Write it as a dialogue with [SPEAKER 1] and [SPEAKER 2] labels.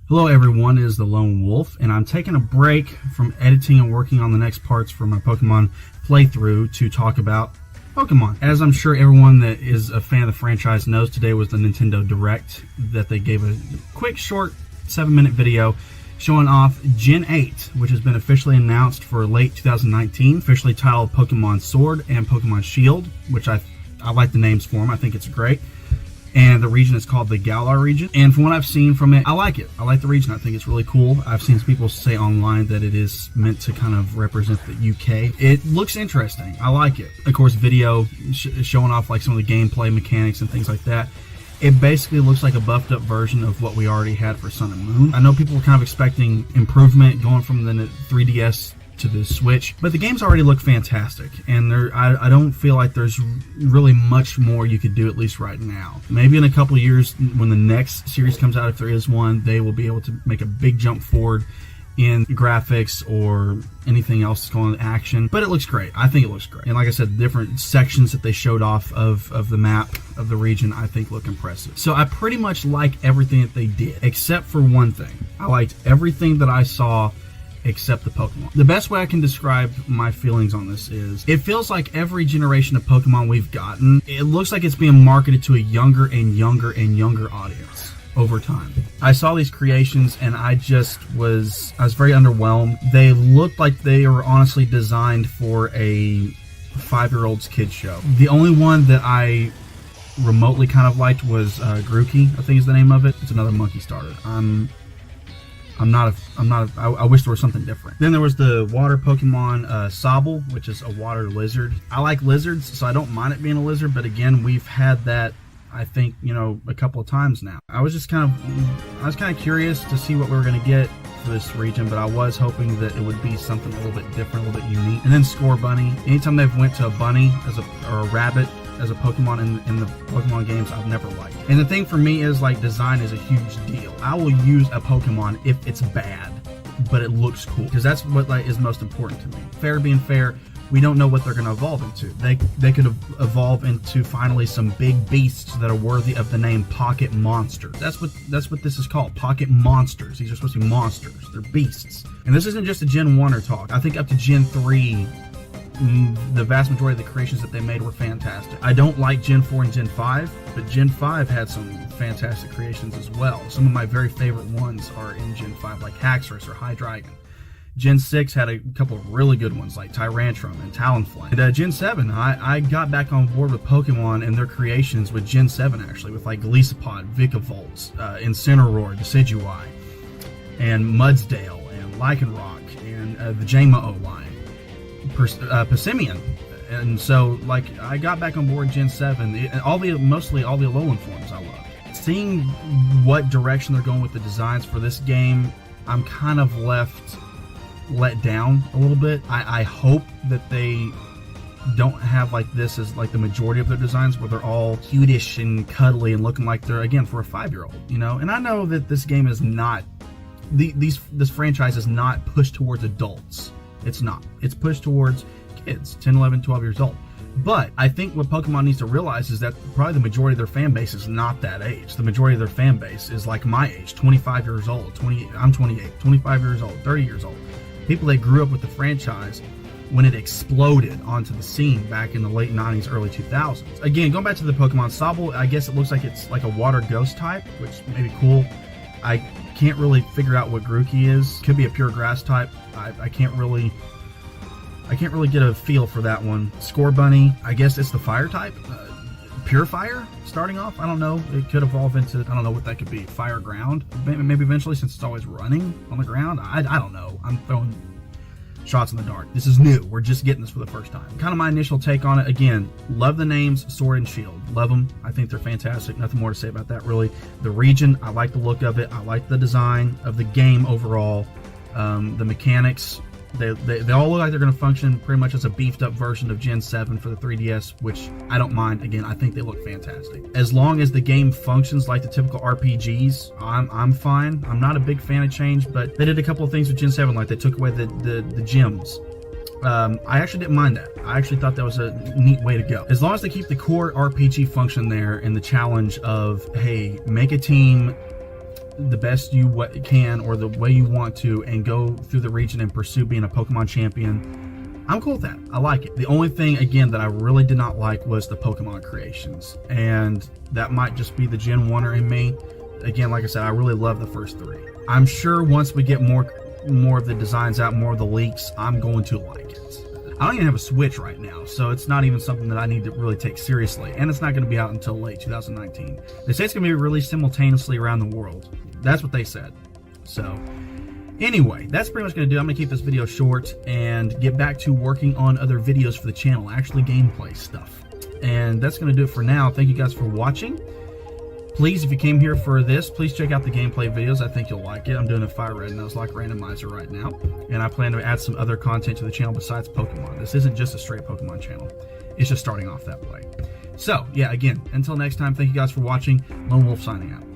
[SPEAKER 1] Hello everyone, it is the Lone Wolf, and I'm taking a break from editing and working on the next parts for my Pokemon playthrough to talk about Pokemon. As I'm sure everyone that is a fan of the franchise knows, today was the Nintendo Direct that they gave a quick, short 7-minute video showing off Gen 8, which has been officially announced for late 2019, officially titled Pokemon Sword and Pokemon Shield, which I like the names for them. I think it's great. And the region is called the Galar region. And from what I've seen from it, I like it. I like the region. I think it's really cool. I've seen people say online that it is meant to kind of represent the UK. It looks interesting. I like it. Of course, video showing off like some of the gameplay mechanics and things like that. It basically looks like a buffed up version of what we already had for Sun and Moon. I know people were kind of expecting improvement going from the 3DS to the Switch, but the games already look fantastic, and I don't feel like there's really much more you could do, at least right now. Maybe in a couple of years when the next series comes out, if there is one, they will be able to make a big jump forward in graphics or anything else that's going on in action. But it looks great. I think it looks great. And like I said, the different sections that they showed off of the map of the region, I think look impressive. So I pretty much like everything that they did, except for one thing. I liked everything that I saw except the Pokemon. The best way I can describe my feelings on this is, it feels like every generation of Pokemon we've gotten, it looks like it's being marketed to a younger and younger and younger audience over time. I saw these creations and I was very underwhelmed. They looked like they were honestly designed for a 5-year-old's kid show. The only one that I remotely kind of liked was Grookey, I think is the name of it. It's another monkey starter. I wish there was something different. Then there was the water Pokemon Sobble, which is a water lizard. I like lizards, so I don't mind it being a lizard, but again, we've had that, I think, a couple of times now. I was kind of curious to see what we were going to get for this region, but I was hoping that it would be something a little bit different, a little bit unique. And then Scorbunny. Anytime they've went to a bunny or a rabbit as a Pokemon in the Pokemon games, I've never liked. And the thing for me is, like, design is a huge deal. I will use a Pokemon if it's bad, but it looks cool, because that's what is most important to me. Fair being fair, we don't know what they're going to evolve into. They could evolve into finally some big beasts that are worthy of the name Pocket Monsters. That's what this is called, Pocket Monsters. These are supposed to be monsters. They're beasts. And this isn't just a Gen 1er talk. I think up to Gen 3, the vast majority of the creations that they made were fantastic. I don't like Gen 4 and Gen 5, but Gen 5 had some fantastic creations as well. Some of my very favorite ones are in Gen 5, like Haxorus or Hydreigon. Gen 6 had a couple of really good ones like Tyrantrum and Talonflame. And Gen 7, I got back on board with Pokemon and their creations with Gen 7, actually, with like Golisopod, Vikavolt, Incineroar, Decidueye, and Mudsdale, and Lycanroc, and the Jamo line. Persimmon. And so, like, I got back on board Gen 7. Mostly all the Alolan forms I love. Seeing what direction they're going with the designs for this game, I'm kind of let down a little bit. I hope that they don't have like this as like the majority of their designs, where they're all cutish and cuddly and looking like they're, again, for a 5-year-old, And I know that this game is not, this franchise is not pushed towards adults. It's not. It's pushed towards kids, 10, 11, 12 years old. But I think what Pokemon needs to realize is that probably the majority of their fan base is not that age. The majority of their fan base is like my age, 25 years old. I'm 28, 25 years old, 30 years old. People that grew up with the franchise when it exploded onto the scene back in the late 90s, early 2000s. Again, going back to the Pokemon Sobble, I guess it looks like it's like a water ghost type, which may be cool. I can't really figure out what Grookey is. Could be a pure grass type. I can't really get a feel for that one. Scorbunny, I guess it's the fire type. Pure fire starting off. I don't know. It could evolve into, I don't know what that could be. Fire ground. Maybe eventually, since it's always running on the ground. I don't know. I'm throwing shots in the dark. This is new. We're just getting this for the first time. Kind of my initial take on it. Again, love the names Sword and Shield. Love them. I think they're fantastic. Nothing more to say about that, really. The region, I like the look of it. I like the design of the game overall. The mechanics, they all look like they're going to function pretty much as a beefed up version of Gen 7 for the 3DS, which I don't mind. Again, I think they look fantastic. As long as the game functions like the typical RPGs, I'm fine. I'm not a big fan of change, but they did a couple of things with Gen 7, like they took away the gems. I actually didn't mind that. I actually thought that was a neat way to go. As long as they keep the core RPG function there and the challenge of, hey, make a team, the best you can, or the way you want to, and go through the region and pursue being a Pokemon champion, I'm cool with that. I like it. The only thing, again, that I really did not like was the Pokemon creations, and that might just be the Gen 1er in me. Again, like I said, I really love the first 3. I'm sure once we get more of the designs out, more of the leaks, I'm going to like it. I don't even have a Switch right now, so it's not even something that I need to really take seriously, and it's not going to be out until late 2019. They say it's going to be released simultaneously around the world. That's what they said. So anyway, that's pretty much going to do it. I'm going to keep this video short and get back to working on other videos for the channel, actually gameplay stuff. And that's going to do it for now. Thank you guys for watching. Please, if you came here for this, please check out the gameplay videos. I think you'll like it. I'm doing a Fire Red Nuzlocke randomizer right now, and I plan to add some other content to the channel besides Pokemon. This isn't just a straight Pokemon channel. It's just starting off that way. So, yeah, again, until next time, thank you guys for watching. Lone Wolf signing out.